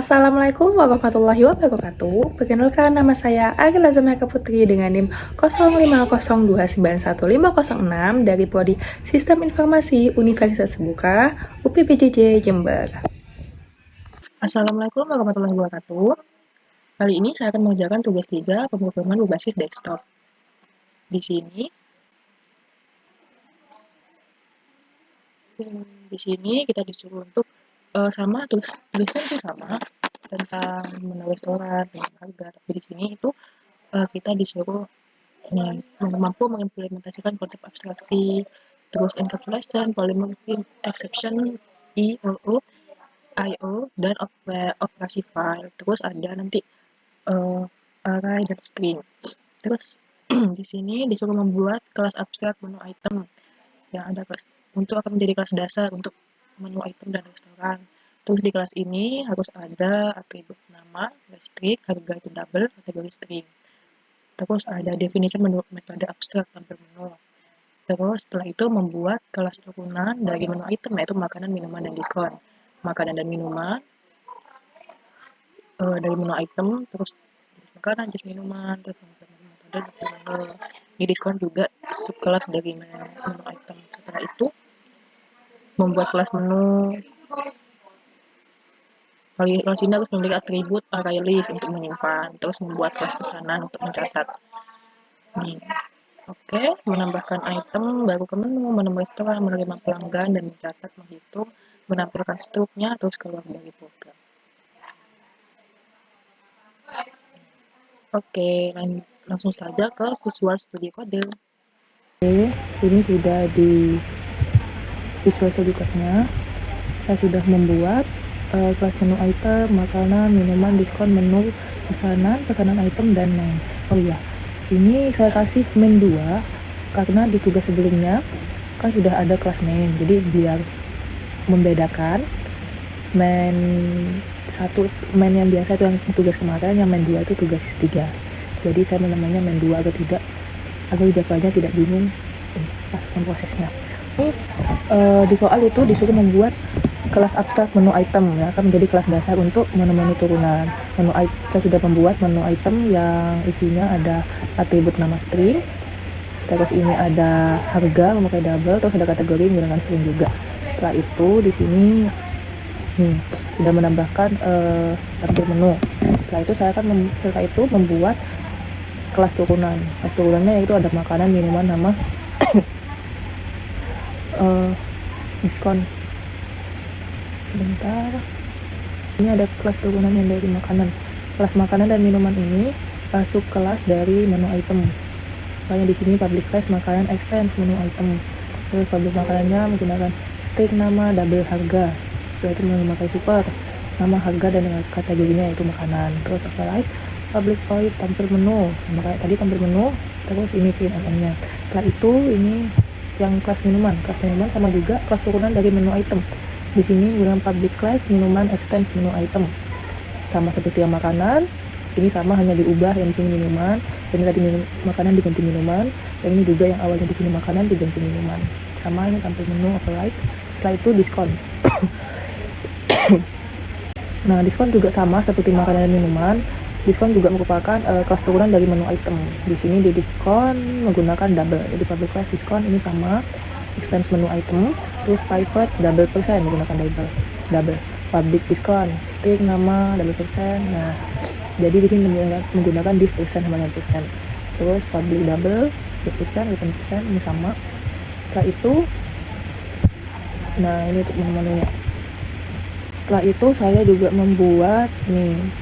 Assalamualaikum warahmatullahi wabarakatuh. Perkenalkan, nama saya Agila Zameka Putri dengan NIM 0502911506 dari Prodi Sistem Informasi Universitas Terbuka UPBJJ Jember. Assalamualaikum warahmatullahi wabarakatuh. Kali ini saya akan mengerjakan tugas 3 pemrograman berbasis desktop. Di sini kita disuruh untuk tulisnya sih sama tentang menu restoran dengan harga, tapi di sini itu kita disuruh mampu mengimplementasikan konsep abstraksi, terus encapsulation, polymorphism, exception, IOO, IO, dan operasi file. Terus ada nanti array dan string. Terus di sini disuruh membuat kelas abstrak menu item yang ada akan menjadi kelas dasar untuk menu item dan restoran. Terus di kelas ini harus ada atribut nama, listrik, harga itu double, kategori string. Terus ada definition metode abstrak tampil menu. Terus setelah itu membuat kelas turunan dari menu item, yaitu makanan, minuman, dan diskon. Makanan dan minuman dari menu item, terus jenis makanan, jenis minuman, terus metode menu. Di diskon juga subkelas dari menu item. Setelah itu membuat kelas menu. Kelas ini harus memiliki atribut array list untuk menyimpan, terus membuat kelas pesanan untuk mencatat. Oke, menambahkan item baru ke menu, menemui restoran, menerima pelanggan, dan mencatat, menghitung, menampilkan struknya, terus keluar dari program. Oke, langsung saja ke Visual Studio Code. Oke, ini sudah di Visual Studio Code-nya. Saya sudah membuat kelas menu item, makanan, minuman, diskon, menu, pesanan item, dan main. Oh iya, ini saya kasih main 2 karena di tugas sebelumnya kan sudah ada kelas main, jadi biar membedakan main main yang biasa itu yang tugas kemarin, yang main 2 itu tugas 3. Jadi saya menamainya main 2 agar Java-nya tidak bingung pas memprosesnya. Ini di soal itu disuruh membuat kelas abstrak menu item, ya, akan menjadi kelas dasar untuk menu-menu turunan. Saya sudah membuat menu item yang isinya ada atribut nama string, terus ini ada harga memakai double, terus ada kategori menggunakan string juga. Setelah itu di sini sudah menambahkan tampil menu. Setelah itu membuat kelas turunan. Kelas turunannya yaitu ada makanan, minuman, nama, diskon. Sebentar, ini ada kelas turunan yang dari makanan. Kelas makanan dan minuman ini masuk kelas dari menu item. Makanya di sini public class makanan extends menu item. Terus public makanannya menggunakan string nama double harga, yaitu memakai super nama harga dan kategorinya yaitu makanan. Terus override public void tampil menu, sama kayak tadi tampil menu. Terus ini PNN-nya. Setelah itu ini yang kelas minuman sama juga kelas turunan dari menu item. Di sini menggunakan public class minuman extends menu item, sama seperti yang makanan. Ini sama, hanya diubah yang di sini minuman, dan tadi makanan diganti minuman, dan ini juga yang awalnya di sini makanan diganti minuman. Sama, ini tampil menu override. Setelah itu diskon. Nah, diskon juga sama seperti makanan dan minuman. Diskon juga merupakan kelas turunan dari menu item. Di sini di diskon menggunakan double. Jadi public class diskon ini sama, extends menu item, terus private double persen menggunakan double. Public diskon, string nama double persen. Nah, jadi di sini menggunakan this persen sama persen. Terus public double, 2%, 8% ini sama. Setelah itu, nah ini untuk menu-menunya. Setelah itu saya juga membuat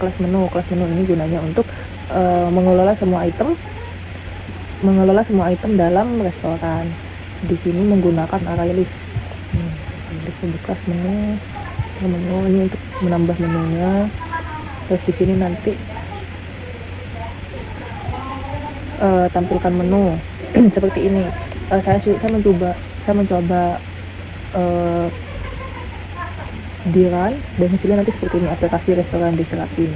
kelas menu. Kelas menu ini gunanya untuk mengelola semua item dalam restoran. Di sini menggunakan array list. List public class menu ini untuk menambah menunya. Terus di sini nanti tampilkan menu seperti ini. Saya mencoba di run, dan hasilnya nanti seperti ini, aplikasi restoran Deserapin.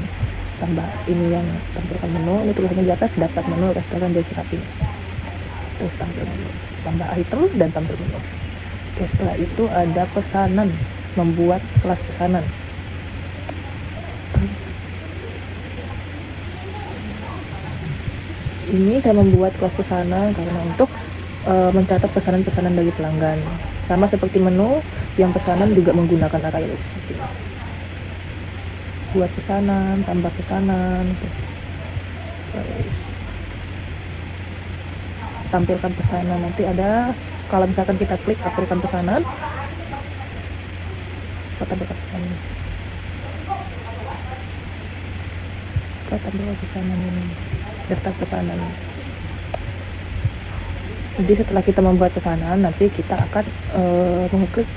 Tambah ini yang tampilkan menu, ini tulisannya di atas daftar menu restoran Deserapin. Terus tampil menu, tambah item dan tampil menu. Oke, setelah itu ada pesanan, membuat kelas pesanan. Ini saya membuat kelas pesanan karena untuk mencatat pesanan-pesanan dari pelanggan. Sama seperti menu, yang pesanan juga menggunakan array list. Buat pesanan, tambah pesanan, tampilkan pesanan. Nanti ada, kalau misalkan kita klik tampilkan pesanan, tampilkan pesanan. Tampilkan pesanan ini, daftar pesanan. Jadi setelah kita membuat pesanan, nanti kita akan mengklik,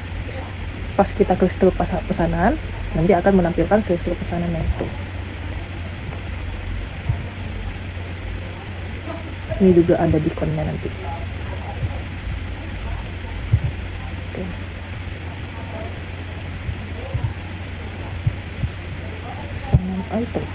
pas kita klik setelah pesanan, nanti akan menampilkan seluruh pesanannya itu. Ini juga ada diskonnya nanti. Oke. Pesanan item.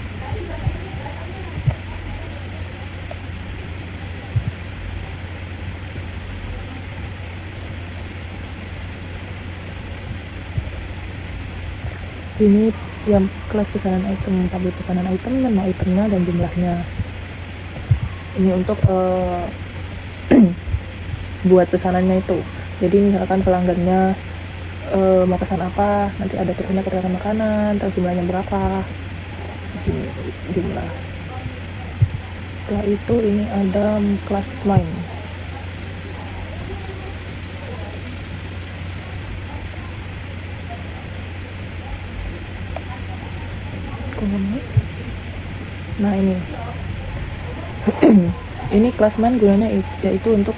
Ini yang kelas pesanan item, tabel pesanan item, nama itemnya dan jumlahnya. Ini untuk buat pesanannya itu. Jadi misalkan pelanggannya mau pesan apa, nanti ada tulisannya keterangan makanan, terus jumlahnya berapa. Di sini jumlah. Setelah itu ini ada kelas main. Nah ini ini kelas main gunanya yaitu untuk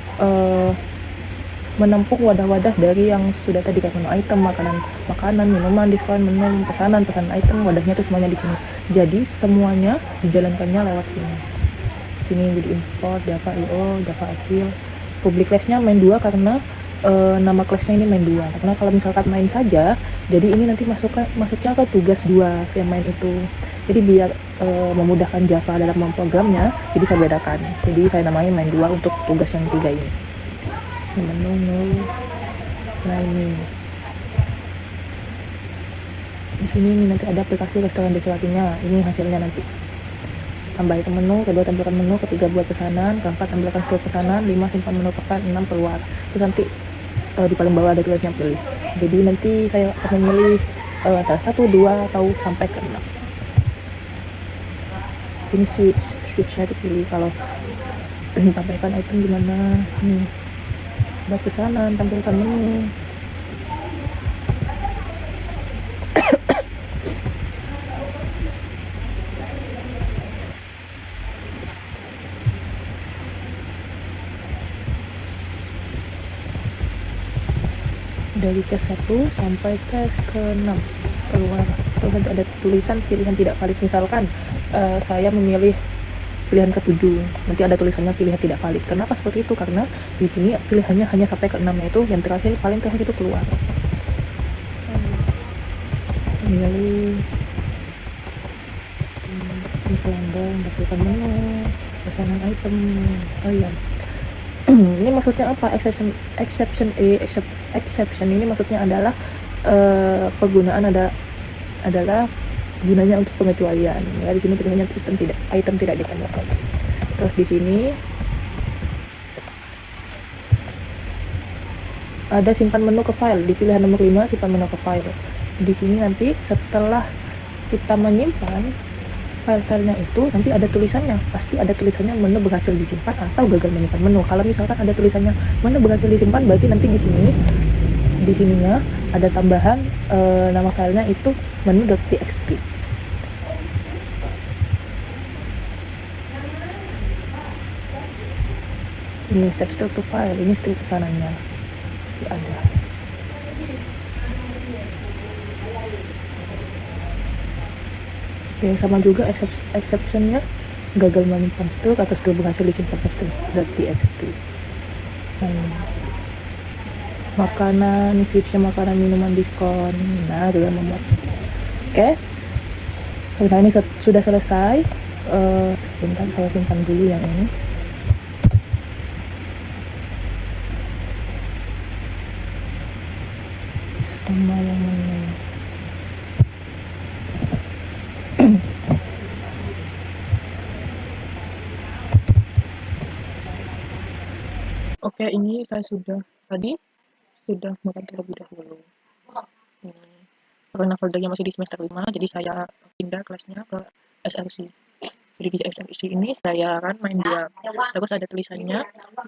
menampung wadah-wadah dari yang sudah tadi kayak menu item, makanan, minuman, diskon, menu, pesanan item, wadahnya itu semuanya di sini. Jadi semuanya dijalankannya lewat sini. Sini jadi import, Java IO, Java Appeal. Public class-nya main 2 karena nama kelasnya ini main 2. Karena kalau misalkan main saja, jadi ini nanti masuknya ke tugas 2 yang main itu. Jadi biar memudahkan Java dalam memprogramnya, jadi saya bedakan. Jadi saya namanya main 2 untuk tugas yang 3 ini. Menu. Nah ini. Di sini ini nanti ada aplikasi restoran deselatinya. Ini hasilnya nanti. Tambah itu menu, kedua tampilkan menu, ketiga buat pesanan, keempat tampilkan seluruh pesanan, 5 simpan menu profile, 6 keluar. Terus nanti di paling bawah ada tulisnya pilih. Jadi nanti saya akan memilih antara 1, 2 atau sampai ke 6. Ini switchnya dipilih. Kalau tampilkan item gimana nih, buat pesanan, tampilkan menu. Dari case 1 sampai case ke-6 keluar. Terus nanti ada tulisan pilihan tidak valid. Misalkan saya memilih pilihan ke-7, nanti ada tulisannya pilihan tidak valid. Kenapa seperti itu? Karena di sini pilihannya hanya sampai ke-6, yaitu yang terakhir, paling terakhir itu keluar. Milih pelanggan, dapatkan menu, pesanan item. Oh iya, ini maksudnya apa? Exception ini maksudnya adalah penggunaan adalah gunanya untuk pengecualian. Ya, di sini pilihannya item tidak ditambahkan. Terus di sini ada simpan menu ke file. Di pilihan nomor 5 simpan menu ke file. Di sini nanti setelah kita menyimpan file-filenya itu, nanti ada tulisannya, pasti ada tulisannya menu berhasil disimpan atau gagal menyimpan menu. Kalau misalkan ada tulisannya menu berhasil disimpan, berarti nanti di sininya ada tambahan nama filenya itu menu.txt. Ini save string to file, ini string pesanannya itu ada. Oke, sama juga exceptionnya gagal menyimpan string atau string berhasil disimpan ke string.txt. Makanan, switchnya makanan, minuman, diskon. Nah, gagal memuat. Oke. Nah, ini sudah selesai. Bentar, saya simpan dulu yang ini. Sama yang menu. Oke, ini saya sudah makan terlebih dahulu. Ini karena foldernya masih di semester 5, jadi saya pindah kelasnya ke SLC. Jadi di SLC ini saya akan main 2. Terus ada tulisannya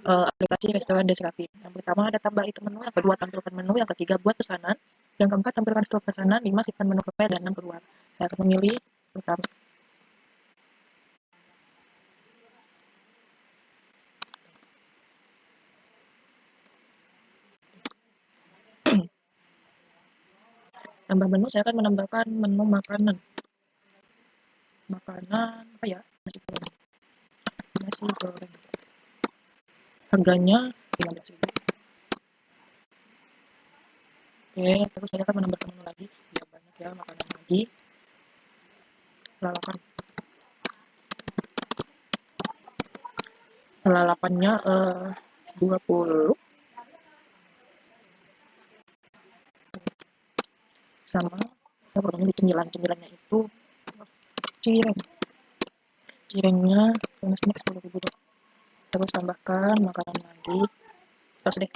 aplikasi restoran Desrafin. Yang pertama ada tambah item menu, yang kedua tampilkan menu, yang ketiga buat pesanan, yang keempat tampilkan stok pesanan, 5 simpan menu ke dan 6 keluar. Saya akan memilih pertama. Tambah menu, saya akan menambahkan menu makanan. Makanan apa ya? Nasi goreng. Nasi goreng. Harganya 15.000. Oke, terus saya akan menambahkan menu lagi. Biar banyak ya makanan lagi. Lalapan. Lalapannya 20 sama saya pokoknya di cemilannya itu cireng. Cirengnya sama snack 10.000 deh. Terus tambahkan makanan lagi. Terus deh.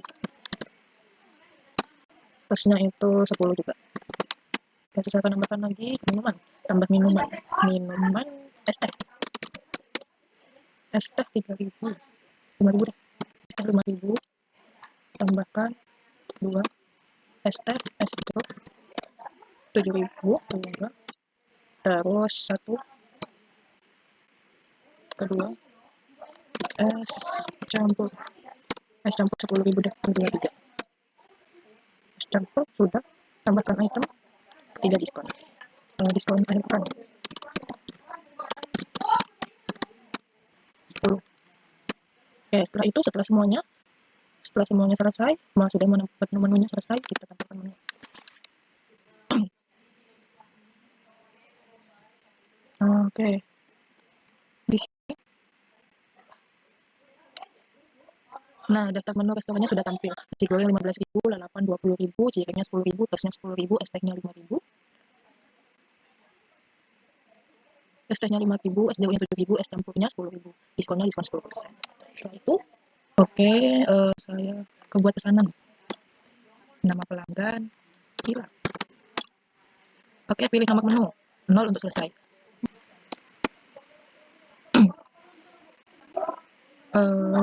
Terusnya itu 10 juga. Terus saya akan tambahkan lagi minuman. Tambah minuman. Minuman es teh. Es teh 3.000. 5.000 deh. Es teh 5.000. Tambahkan 2 es teh, es jeruk 7.000 juga. Terus satu kedua campur es campur 10.000 deh. Kedua 3 es campur sudah. Tambahkan item ketiga diskon. Diskon akhir pekan 10. Oke, setelah semuanya selesai, sudah mendapat menunya selesai, kita tambahkan menu. Oke, di sini. Nah, daftar menu restorannya sudah tampil. Nasi goreng 15.000, lalapan 20.000, cirengnya 10.000, tosnya 10.000, es tehnya 5.000. Es tehnya 5.000, es jeruknya 7.000, es campurnya 10.000. Diskonnya diskon 10%. Setelah itu, oke, saya buat pesanan. Nama pelanggan, hilang. Oke, pilih nomor menu. 0 untuk selesai.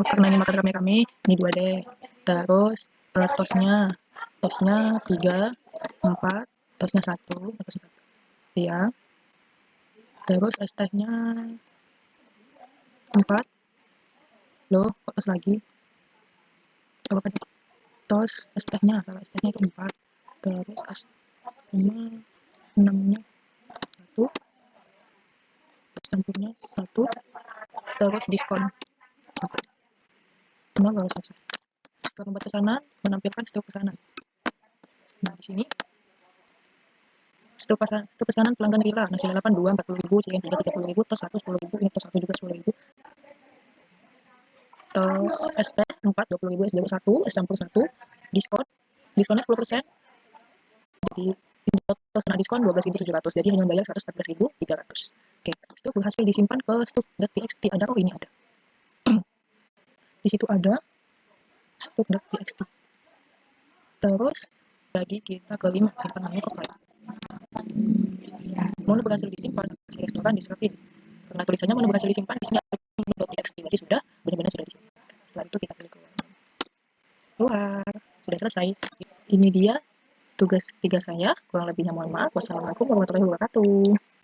Karena ini makan rame-rame, ini 2 deh. Terus tosnya 3, 4, tosnya 1, iya. Terus es tehnya 4. Loh, kok tos lagi? Coba kan. Tos es tehnya, salah es tehnya itu 4. Terus es 6-nya 1. Terus campurnya 1. Terus diskon 1. Semua baru selesai. Setelah membuat pesanan, menampilkan stok pesanan. Nah, di sini stok pesanan pelanggan Rila. Nasi lalapan 2, 40.000, cireng 3, 30.000, tos 1, 10.000, ini tos 1 juga 10.000. Tos es teh 4, 20.000, es jeruk 1, es campur 1, diskonnya 10%. Jadi total kena diskon 12.700, jadi hanya bayar 114.300. Oke, stok berhasil disimpan ke stok.txt. Ada, oh ini ada. Di situ ada stok.txt. Terus lagi kita ke 5, simpan menu ke file. Menu berhasil disimpan si restoran Desrafin. Karena tulisannya menu berhasil disimpan, di sini ada menu.txt, berarti sudah benar-benar sudah disimpan. Setelah itu kita klik keluar. Sudah selesai. Ini dia tugas 3 saya. Kurang lebihnya mohon maaf. Wassalamualaikum warahmatullahi wabarakatuh.